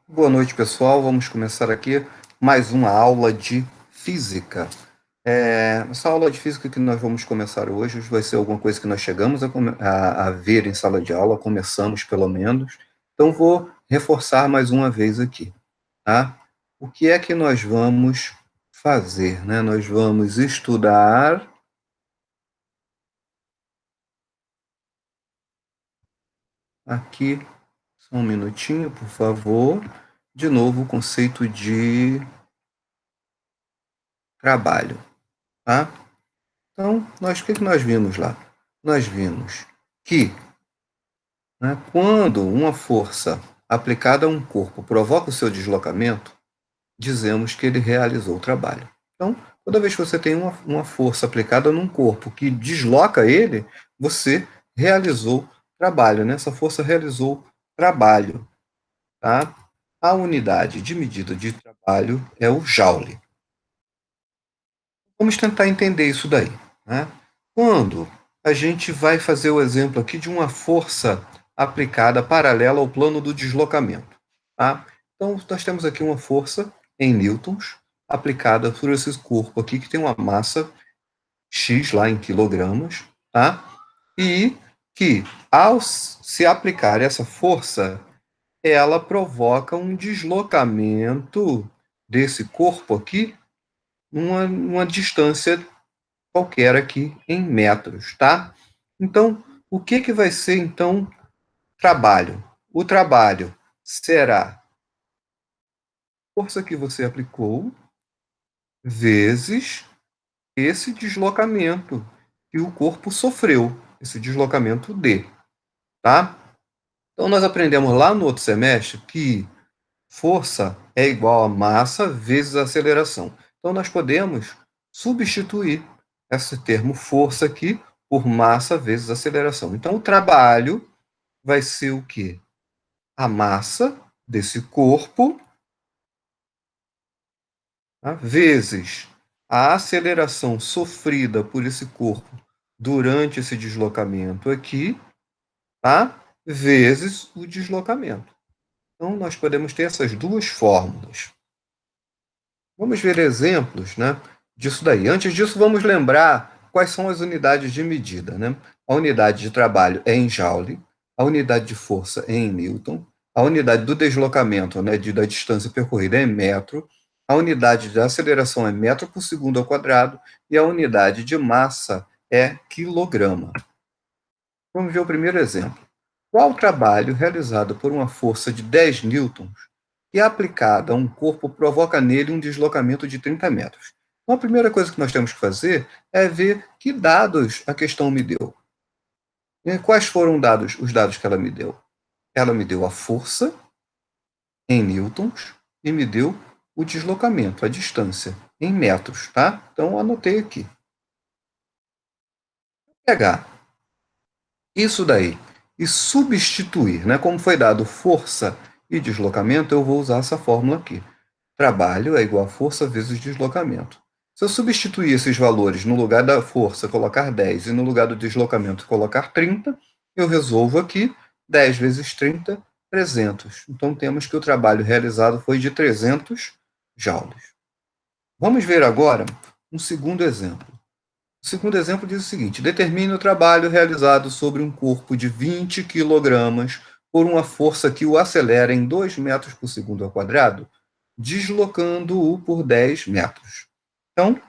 Boa noite, pessoal. Vamos começar aqui mais uma aula de física. Essa aula de física que nós vamos começar hoje vai ser alguma coisa que nós chegamos a ver em sala de aula, começamos pelo menos. Então, vou reforçar mais uma vez aqui, tá? O que é que nós vamos fazer, né? Nós vamos estudar. Aqui, só um minutinho, por favor. De novo, o conceito de trabalho, tá? Então, o que nós vimos lá? Nós vimos que, né, quando uma força aplicada a um corpo provoca o seu deslocamento, dizemos que ele realizou o trabalho. Então, toda vez que você tem uma força aplicada num corpo que desloca ele, você realizou trabalho, né? Essa força realizou trabalho, tá? A unidade de medida de trabalho é o joule. Vamos tentar entender isso daí, né? Quando a gente vai fazer o exemplo aqui de uma força aplicada paralela ao plano do deslocamento, tá? Então, nós temos aqui uma força em newtons aplicada por esse corpo aqui que tem uma massa x lá em quilogramas, tá? E que, ao se aplicar essa força, ela provoca um deslocamento desse corpo aqui uma distância qualquer aqui em metros, tá? Então, o que vai ser, então, trabalho? O trabalho será a força que você aplicou vezes esse deslocamento que o corpo sofreu, esse deslocamento D, tá? Então, nós aprendemos lá no outro semestre que força é igual a massa vezes a aceleração. Então, nós podemos substituir esse termo força aqui por massa vezes aceleração. Então, o trabalho vai ser o quê? A massa desse corpo, tá? Vezes a aceleração sofrida por esse corpo durante esse deslocamento aqui, tá? Vezes o deslocamento. Então, nós podemos ter essas duas fórmulas. Vamos ver exemplos, né, disso daí. Antes disso, vamos lembrar quais são as unidades de medida, né? A unidade de trabalho é em joule, a unidade de força é em newton, a unidade do deslocamento, né, da distância percorrida é em metro, a unidade de aceleração é metro por segundo ao quadrado e a unidade de massa é quilograma. Vamos ver o primeiro exemplo. Qual trabalho realizado por uma força de 10 newtons que aplicada a um corpo provoca nele um deslocamento de 30 metros? Então, a primeira coisa que nós temos que fazer é ver que dados a questão me deu. E quais foram os dados que ela me deu? Ela me deu a força em newtons e me deu o deslocamento, a distância, em metros, tá? Então, anotei aqui. Vou pegar isso daí e substituir, né? Como foi dado força e deslocamento, eu vou usar essa fórmula aqui. Trabalho é igual a força vezes deslocamento. Se eu substituir esses valores no lugar da força, colocar 10 e no lugar do deslocamento colocar 30, eu resolvo aqui 10 vezes 30, 300. Então, temos que o trabalho realizado foi de 300 joules. Vamos ver agora um segundo exemplo. O segundo exemplo diz o seguinte: determine o trabalho realizado sobre um corpo de 20 kg por uma força que o acelera em 2 metros por segundo ao quadrado, deslocando-o por 10 metros. Então,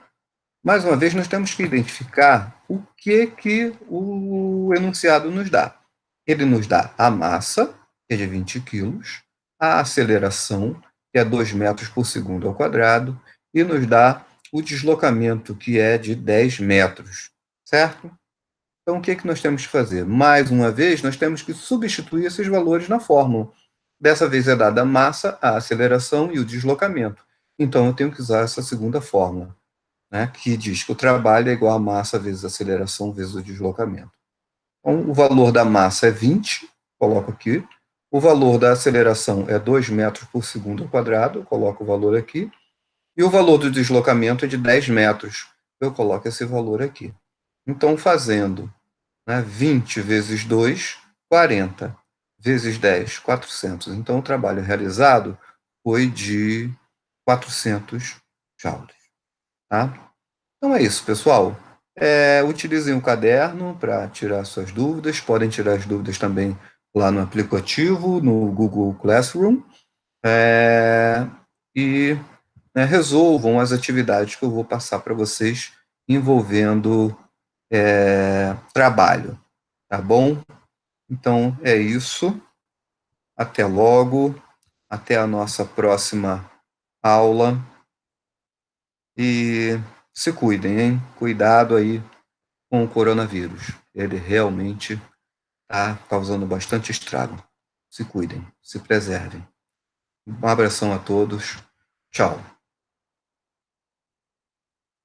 mais uma vez, nós temos que identificar o que o enunciado nos dá. Ele nos dá a massa, que é de 20 quilos, a aceleração, que é 2 metros por segundo ao quadrado, e nos dá o deslocamento, que é de 10 metros, certo? Então, o que nós temos que fazer? Mais uma vez, nós temos que substituir esses valores na fórmula. Dessa vez é dada a massa, a aceleração e o deslocamento. Então, eu tenho que usar essa segunda fórmula, né, que diz que o trabalho é igual a massa vezes a aceleração vezes o deslocamento. Então, o valor da massa é 20, coloco aqui. O valor da aceleração é 2 metros por segundo ao quadrado, coloco o valor aqui. E o valor do deslocamento é de 10 metros, eu coloco esse valor aqui. Então, fazendo, né, 20 vezes 2, 40, vezes 10, 400. Então, o trabalho realizado foi de 400 joules, tá? Então é isso, pessoal. Utilizem o caderno para tirar suas dúvidas. Podem tirar as dúvidas também lá no aplicativo, no Google Classroom. E resolvam as atividades que eu vou passar para vocês envolvendo trabalho, tá bom? Então é isso. Até logo. Até a nossa próxima aula. E se cuidem, hein? Cuidado aí com o coronavírus. Ele realmente está causando bastante estrago. Se cuidem, se preservem. Um abração a todos. Tchau.